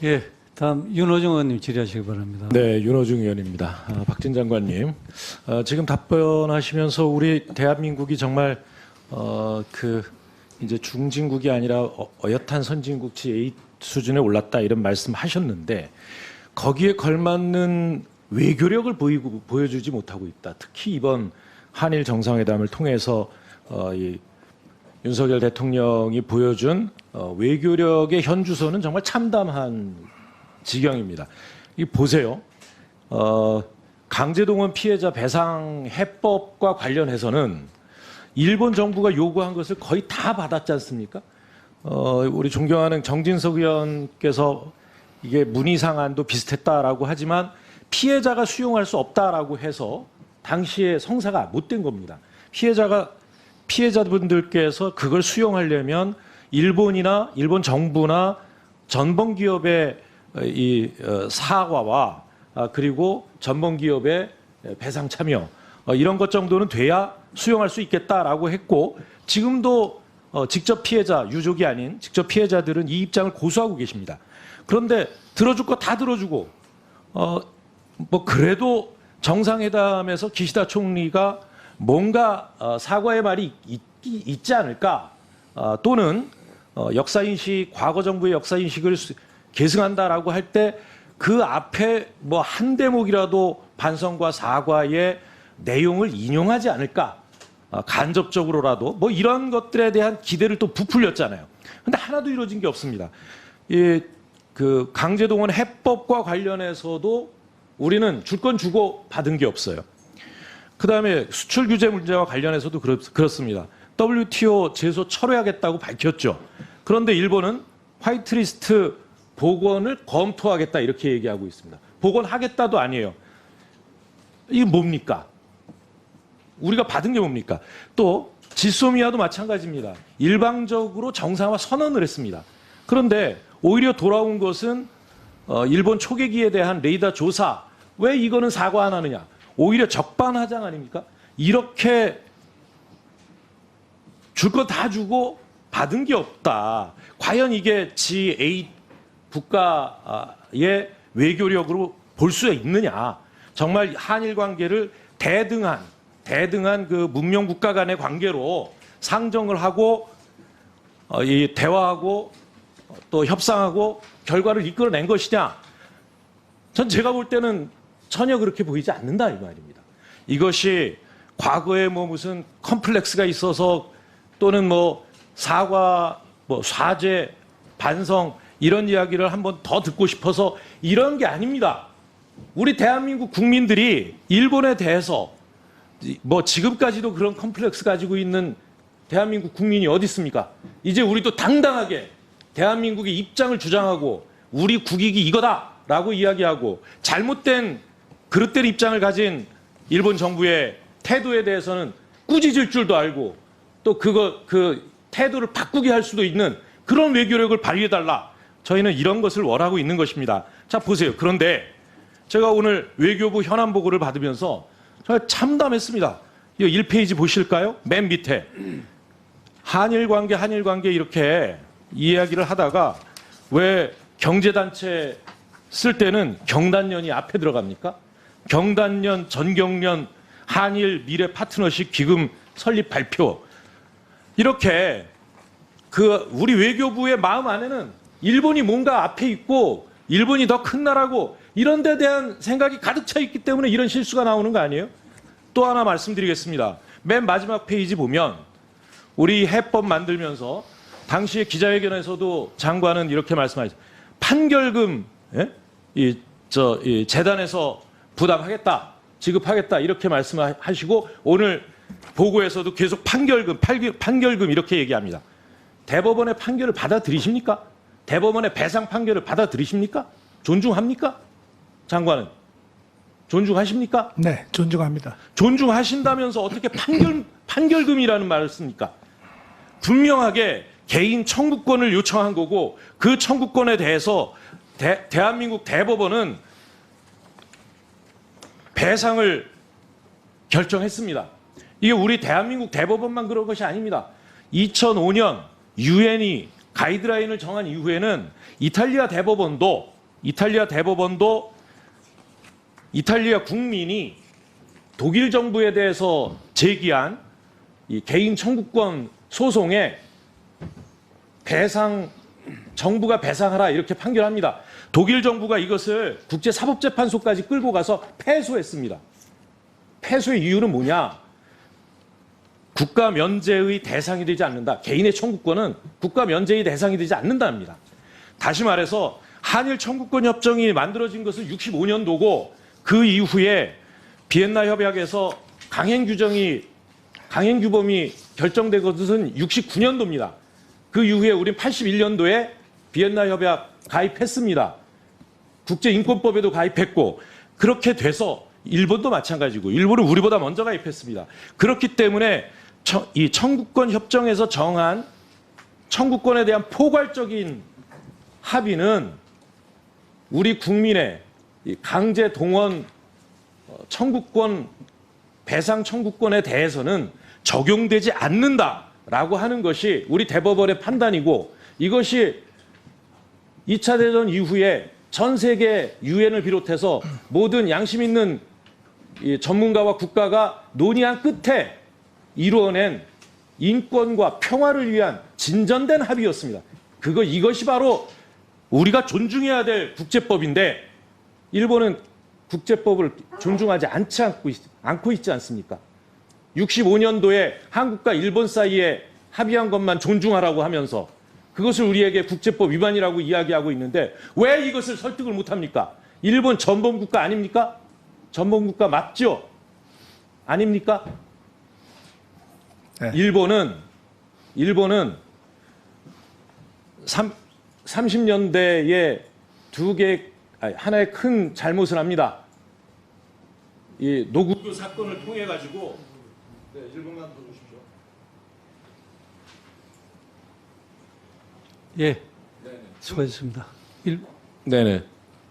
예, 다음 윤호중 의원님 질의하시기 바랍니다. 네, 윤호중 의원입니다. 박진 장관님, 지금 답변하시면서 우리 대한민국이 정말 이제 중진국이 아니라 어엿한 선진국치 A 수준에 올랐다 이런 말씀하셨는데 거기에 걸맞는 외교력을 보여주지 못하고 있다. 특히 이번 한일 정상회담을 통해서 이 윤석열 대통령이 보여준 외교력의 현주소는 정말 참담한 지경입니다. 이 보세요. 강제동원 피해자 배상 해법과 관련해서는 일본 정부가 요구한 것을 거의 다 받았지 않습니까? 우리 존경하는 정진석 의원께서 이게 문의상안도 비슷했다라고 하지만 피해자가 수용할 수 없다라고 해서 당시에 성사가 못 된 겁니다. 피해자분들께서 그걸 수용하려면 일본 정부나 전범 기업의 이 사과와 그리고 전범 기업의 배상 참여 이런 것 정도는 돼야 수용할 수 있겠다라고 했고 지금도 직접 피해자 유족이 아닌 직접 피해자들은 이 입장을 고수하고 계십니다. 그런데 들어줄 거 다 들어주고 뭐 그래도 정상회담에서 기시다 총리가 뭔가 사과의 말이 있지 않을까 또는 역사인식 과거 정부의 역사인식을 계승한다라고 할 때 그 앞에 뭐 한 대목이라도 반성과 사과의 내용을 인용하지 않을까 간접적으로라도 뭐 이런 것들에 대한 기대를 또 부풀렸잖아요. 근데 하나도 이루어진 게 없습니다. 그 강제동원 해법과 관련해서도 우리는 줄 건 주고 받은 게 없어요. 그다음에 수출 규제 문제와 관련해서도 그렇습니다. WTO 제소 철회하겠다고 밝혔죠. 그런데 일본은 화이트리스트 복원을 검토하겠다 이렇게 얘기하고 있습니다. 복원하겠다도 아니에요. 이게 뭡니까? 우리가 받은 게 뭡니까? 또 지소미아도 마찬가지입니다. 일방적으로 정상화 선언을 했습니다. 그런데 오히려 돌아온 것은 일본 초계기에 대한 레이더 조사. 왜 이거는 사과 안 하느냐? 오히려 적반하장 아닙니까? 이렇게 줄 거 다 주고 받은 게 없다. 과연 이게 G8 국가의 외교력으로 볼 수 있느냐? 정말 한일 관계를 대등한 그 문명 국가 간의 관계로 상정을 하고 이 대화하고 또 협상하고 결과를 이끌어낸 것이냐? 전 제가 볼 때는 전혀 그렇게 보이지 않는다 이 말입니다. 이것이 과거에 뭐 무슨 컴플렉스가 있어서 또는 뭐 사과, 뭐 사죄, 반성 이런 이야기를 한번 더 듣고 싶어서 이런 게 아닙니다. 우리 대한민국 국민들이 일본에 대해서 뭐 지금까지도 그런 컴플렉스 가지고 있는 대한민국 국민이 어디 있습니까? 이제 우리도 당당하게 대한민국의 입장을 주장하고 우리 국익이 이거다라고 이야기하고 잘못된 그릇된 입장을 가진 일본 정부의 태도에 대해서는 꾸짖을 줄도 알고 또 그 태도를 바꾸게 할 수도 있는 그런 외교력을 발휘해달라. 저희는 이런 것을 원하고 있는 것입니다. 자 보세요. 그런데 제가 오늘 외교부 현안 보고를 받으면서 정말 참담했습니다. 이 1페이지 보실까요? 맨 밑에 한일 관계 이렇게 이야기를 하다가 왜 경제단체 쓸 때는 경단련이 앞에 들어갑니까? 경단련, 전경련, 한일 미래 파트너십 기금 설립 발표 이렇게 그 우리 외교부의 마음 안에는 일본이 뭔가 앞에 있고 일본이 더 큰 나라고 이런 데 대한 생각이 가득 차 있기 때문에 이런 실수가 나오는 거 아니에요? 또 하나 말씀드리겠습니다. 맨 마지막 페이지 보면 우리 해법 만들면서 당시에 기자회견에서도 장관은 이렇게 말씀하셨어요. 판결금 이 재단에서 부담하겠다, 지급하겠다 이렇게 말씀하시고 오늘 보고에서도 계속 판결금 이렇게 얘기합니다. 대법원의 판결을 받아들이십니까? 대법원의 배상 판결을 받아들이십니까? 존중합니까? 장관은 존중하십니까? 네, 존중합니다. 존중하신다면서 어떻게 판결금이라는 말을 씁니까? 분명하게 개인 청구권을 요청한 거고 그 청구권에 대해서 대한민국 대법원은 배상을 결정했습니다. 이게 우리 대한민국 대법원만 그런 것이 아닙니다. 2005년 유엔이 가이드라인을 정한 이후에는 이탈리아 대법원도 이탈리아 국민이 독일 정부에 대해서 제기한 이 개인 청구권 소송에 정부가 배상하라 이렇게 판결합니다. 독일 정부가 이것을 국제사법재판소까지 끌고 가서 패소했습니다. 패소의 이유는 뭐냐? 국가 면제의 대상이 되지 않는다. 개인의 청구권은 국가 면제의 대상이 되지 않는답니다. 다시 말해서 한일 청구권 협정이 만들어진 것은 65년도고 그 이후에 비엔나 협약에서 강행규범이 결정된 것은 69년도입니다. 그 이후에 우린 81년도에 비엔나 협약 가입했습니다. 국제인권법에도 가입했고 그렇게 돼서 일본도 마찬가지고 일본은 우리보다 먼저 가입했습니다. 그렇기 때문에 이 청구권 협정에서 정한 청구권에 대한 포괄적인 합의는 우리 국민의 강제 동원 청구권 배상 청구권에 대해서는 적용되지 않는다라고 하는 것이 우리 대법원의 판단이고 이것이 2차 대전 이후에 전 세계 유엔을 비롯해서 모든 양심 있는 전문가와 국가가 논의한 끝에 이루어낸 인권과 평화를 위한 진전된 합의였습니다. 이것이 바로 우리가 존중해야 될 국제법인데 일본은 국제법을 존중하지 않고 있지 않습니까? 65년도에 한국과 일본 사이에 합의한 것만 존중하라고 하면서 그것을 우리에게 국제법 위반이라고 이야기하고 있는데 왜 이것을 설득을 못합니까? 일본 전범국가 아닙니까? 전범국가 맞죠? 아닙니까? 네. 일본은 30년대에 하나의 큰 잘못을 합니다. 이 노구도 사건을 통해 가지고 일본만 더 주십시오. 예, 수고하셨습니다. 네네.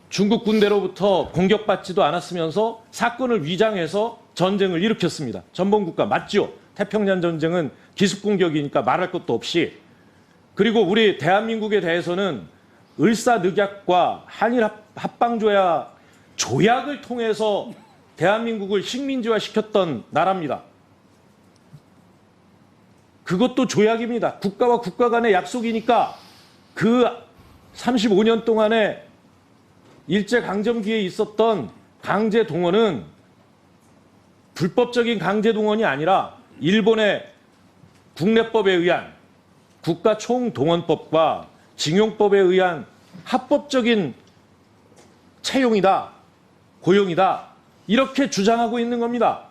중국 군대로부터 공격받지도 않았으면서 사건을 위장해서 전쟁을 일으켰습니다. 전범국가 맞죠? 태평양 전쟁은 기습 공격이니까 말할 것도 없이. 그리고 우리 대한민국에 대해서는 을사늑약과 한일 조약을 통해서 대한민국을 식민지화 시켰던 나라입니다. 그것도 조약입니다. 국가와 국가 간의 약속이니까 그 35년 동안에 일제강점기에 있었던 강제 동원은 불법적인 강제 동원이 아니라 일본의 국내법에 의한 국가총동원법과 징용법에 의한 합법적인 채용이다, 고용이다 이렇게 주장하고 있는 겁니다.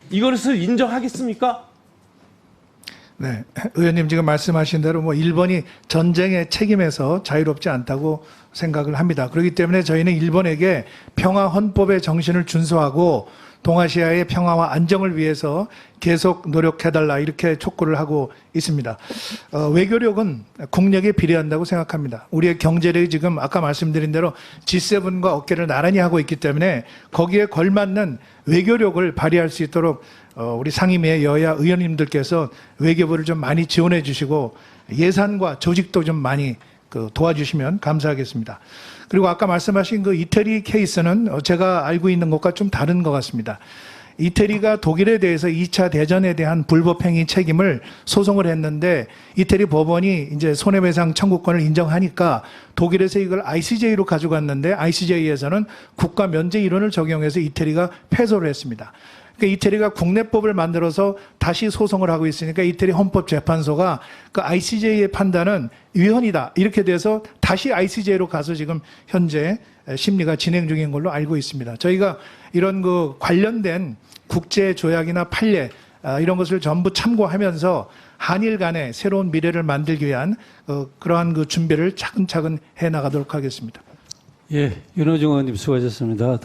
이것을 인정하겠습니까? 네, 의원님 지금 말씀하신 대로 일본이 전쟁의 책임에서 자유롭지 않다고 생각을 합니다. 그렇기 때문에 저희는 일본에게 평화 헌법의 정신을 준수하고 동아시아의 평화와 안정을 위해서 계속 노력해달라 이렇게 촉구를 하고 있습니다. 외교력은 국력에 비례한다고 생각합니다. 우리의 경제력이 지금 아까 말씀드린 대로 G7과 어깨를 나란히 하고 있기 때문에 거기에 걸맞는 외교력을 발휘할 수 있도록 우리 상임위의 여야 의원님들께서 외교부를 좀 많이 지원해 주시고 예산과 조직도 좀 많이 도와주시면 감사하겠습니다. 그리고 아까 말씀하신 그 이태리 케이스는 제가 알고 있는 것과 좀 다른 것 같습니다. 이태리가 독일에 대해서 2차 대전에 대한 불법행위 책임을 소송을 했는데 이태리 법원이 이제 손해배상 청구권을 인정하니까 독일에서 이걸 ICJ로 가져갔는데 ICJ에서는 국가 면제 이론을 적용해서 이태리가 패소를 했습니다. 그러니까 이태리가 국내법을 만들어서 다시 소송을 하고 있으니까 이태리 헌법재판소가 그 ICJ의 판단은 위헌이다 이렇게 돼서 다시 ICJ로 가서 지금 현재 심리가 진행 중인 걸로 알고 있습니다. 저희가 이런 그 관련된 국제 조약이나 판례 이런 것을 전부 참고하면서 한일 간의 새로운 미래를 만들기 위한 그러한 그 준비를 차근차근 해 나가도록 하겠습니다. 예, 윤호중 의원님 수고하셨습니다.